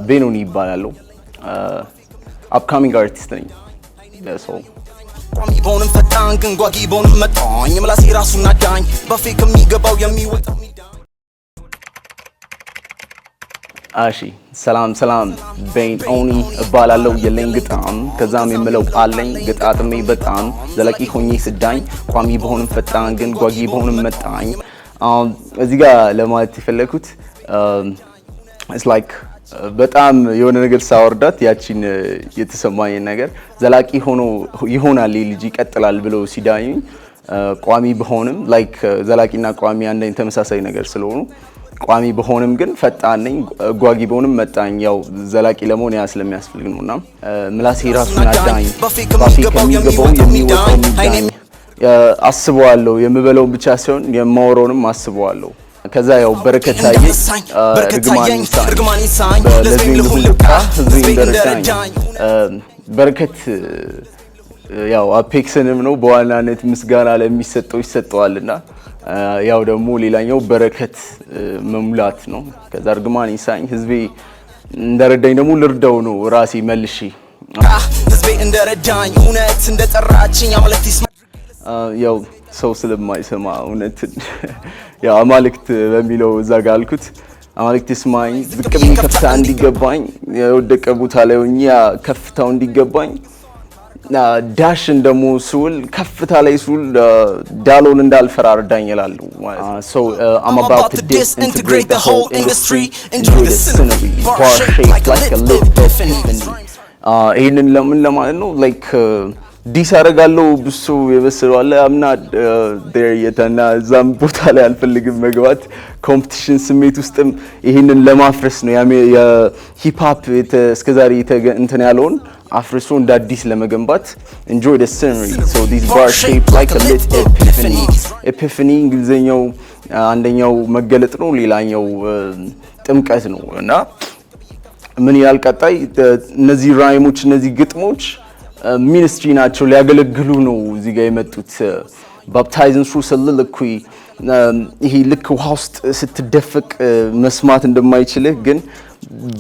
ቤኖኒ ይባላል upcoming artist ነኝ so ቋሚ ቦንም ፈጣን ግን ጓጊ ቦንም መጣኝ ምላሴ ራሱን አዳኝ በፌክ የሚገባው የሚወጣው እሺ ሰላም ቤኖኒ እባላለሁ የለኝ ግጣም ከዛም የምለው አለኝ ግጣጥሜ በጣም ዘላቂ ሆኜ ስዳኝ ቋሚ ቦንም ፈጣን ግን ጓጊ ቦንም መጣኝ እዚህ ጋር ለማለት የፈለኩት it's like በጣም የሆነ ነገር ሳወርዳት ያቺን የተሰማኝ ነገር ዘላቂ ሆኖ ይሆናል ልጅ ይቀጥላል ብሎ ሲዳኝ ቋሚ በሆንም ላይክ ዘላቂና ቋሚ አንድ ተመሳሳይ ነገር ስለሆኑ ቋሚ በሆንም ግን ፈጣን ነኝ ጓጊ በሆንም መጣኝ ያው ዘላቂ ለመሆን ያ ስለሚያስፈልግ ነውና ምላሴ ራሱን አዳኝ ባፌክ የሚገባው የሚወጣው ሚዳኝ አስበዋለሁ የምበለው ብቻ ሳይሆን የማወራውንም አስበዋለሁ ከዛ ያው በረከታዬ እርግማን ይሳኝ ለዚህ ልሁልካ ህዝብ እንደረዳኝ በረከት ያው አፔክስንም ነው በዋናነት ምስጋና ለሚሰጠው ይሰጠዋልና ያው ደግሞ ሌላኛው በረከት መሙላት ነው ከዛ እርግማን ይሳኝ ህዝቤ እንደረዳኝ ደግሞ ልርዳው ነው ራሴ መልሺ ህዝቤ እንደረዳኝ እውነት እንደጠራችኝ አመለክት ያው ሰው ስለማይሰማ እውነት ያው አማልክት በሚለው እዛ ጋር አልኩት አማልክት ስማኝ ዝቅም ከፍታ እንዲገባኝ የወደቀ ቦታ ላይ ሆኜ ከፍታው እንዲገባኝ ዳሽ እንደሞ ሱል ከፍታ ላይ ሱል ዳሎን እንዳልፈራርዳኝ ይላል so I'm about to disintegrate the whole industry enjoy the scenery bar shaped like a lit epiphany ይሄንን ለምን ለማለት ነው like ዲስ አረጋለሁ ብሶ የበሰለዋለ አምና there የተና ዛም ቦታ ላይ አልፈልግም መግባት ኮምፒቲሽን ስሜት ውስጥም ይሄንን ለማፍረስ ነው የሂፕ ሆፕ እስከዛሬ እንትን ያለውን አፍርሶ እንደ አዲስ ለመገንባት enjoy the scenery so these bars shaped like a lit epiphany እንግሊዘኛው አንደኛው መገለጥ ነው ሌላኛው ጥምቀት ነው እና ምን ያልቀጣይ እነዚህ ራይሞች እነዚህ ግጥሞች ሚኒስትሪ ናቸው ሊያገለግሉ ነው እዚህ ጋር የመጡት ባፕታይዝን through soliloquy ይሄ ልክ ውሃ ውስጥ ስትደፈቅ መስማት እንደማይችልህ ግን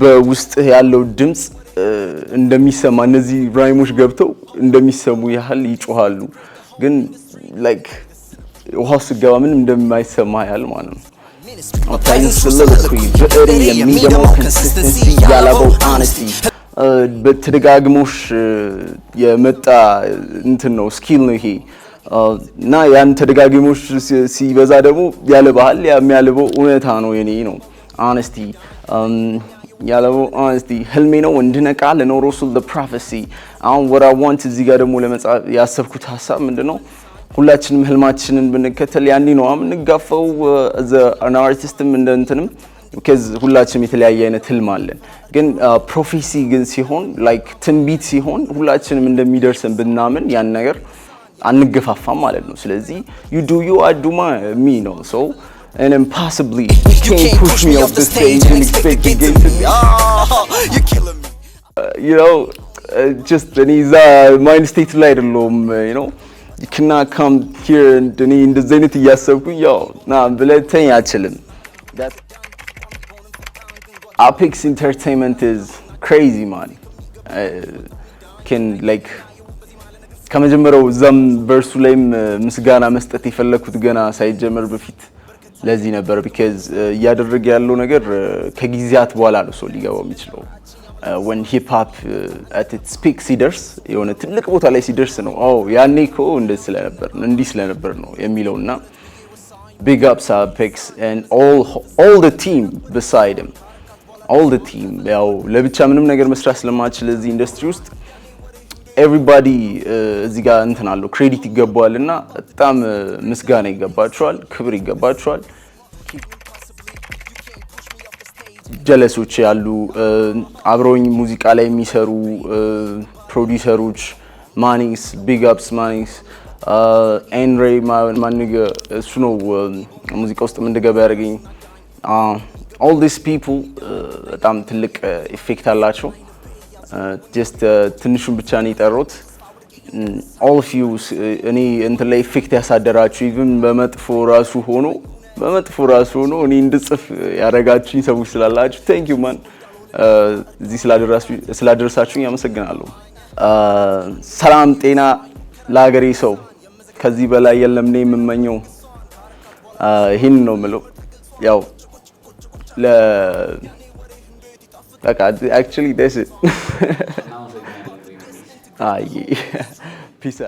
በውስጥ ያለው ድምጽ እንደሚሰማ እነዚህ ራይሞች ገብተው እንደሚሰሙ ያህል ይጮሃሉ ግን ላይክ ውሃ ውስጥ ገባ ምን እንደማይሰማ ያህል ማለት ነው ባፕታይዝን through soliloquy ብዕሬ የሚገመው consistency ያላበው honesty በተደጋግሞሽ የመጣ እንትን ነው ስኪል ነው ይሄ እና ያን ተደጋግሞሽ ሲበዛ ደግሞ ያለ ባህል የሚያልበው እውነታ ነው የኔ ነው honesty ያለበው honesty ህልሜ ነው እንድነቃ ለኖሮ ሱል the prophecy አሁን what I want እዚህ ጋር ደግሞ ለመጻፍ ያሰብኩት ሐሳብ ምንድነው ሁላችንም ህልማችንን ብንከተል ያኔ ነው እንጋፋው as an artist እንደ እንትንም because ሁላችንም የተለያየ አይነት ህልም አለን ግን ፕሮፌሲ ግን ሲሆን like ትንቢት ሲሆን ሁላችንም እንደሚደርሰን ብናምን ያን ነገር አንገፋፋም ማለት ነው ስለዚህ you do you I do me no so and impossibly you can't push me off the stage and expect to get to me you're killing me you know just any mind state ላይ አይደለም you know you cannot come here and any እንደዚህ አይነት እያሰብኩኝ ያው ና ብለተኝ አችልም that's Apex Entertainment is crazy man can like ከመጀመሪያው ዛም ቨርሱ ላይም ምስጋና መስጠት የፈለኩት ገና ሳይጀመር በፊት ለዚህ ነበር because ያደረገ ያለው ነገር ከጊዜያት በኋላ ነው ሰው ሊገባው የሚችለው when hip hop at its peak ሲደርስ የሆነ ትልቅ ቦታ ላይ ሲደርስ ነው ያኔ እኮ እንዲህ ስለነበር ነው የሚለውና big ups Apex and all the team beside him all the team ያው ለብቻ ምንም ነገር መስራት ስለማችል እዚህ ኢንደስትሪ ውስጥ everybody እዚህ ጋር እንትን አለው ክሬዲት ይገባዋልና በጣም ምስጋና ይገባቸዋል ክብር ይገባቸዋል ጀለሶች ያሉ አብሮኝ ሙዚቃ ላይ የሚሰሩ ፕሮዲዩሰሮች ማኒንግስ ቢግ አፕስ ማኒንግስ ኤንሬ ማንገ እሱ ነው ሙዚቃ ውስጥ እንድገባ ያደረገኝ all these people በጣም ትልቅ ኢፌክት አላቸው just ትንሹን ብቻ ነው የጠሩት all of you እኔ እንትን ላይ ኢፌክት ያሳደራችሁ even በመጥፎ ራሱ ሆኖ እኔ እንድጽፍ ያረጋችሁኝ ሰዎች ስላላችሁ thank you man እዚህ ስላደረሳችሁኝ አመሰግናለሁ። ሰላም ጤና ለሀገሬ ሰው ከዚህ በላይ የለም እኔ የምመኘው። ይህን ነው የምለው። ያው በቃ actually this is አይ ፒስ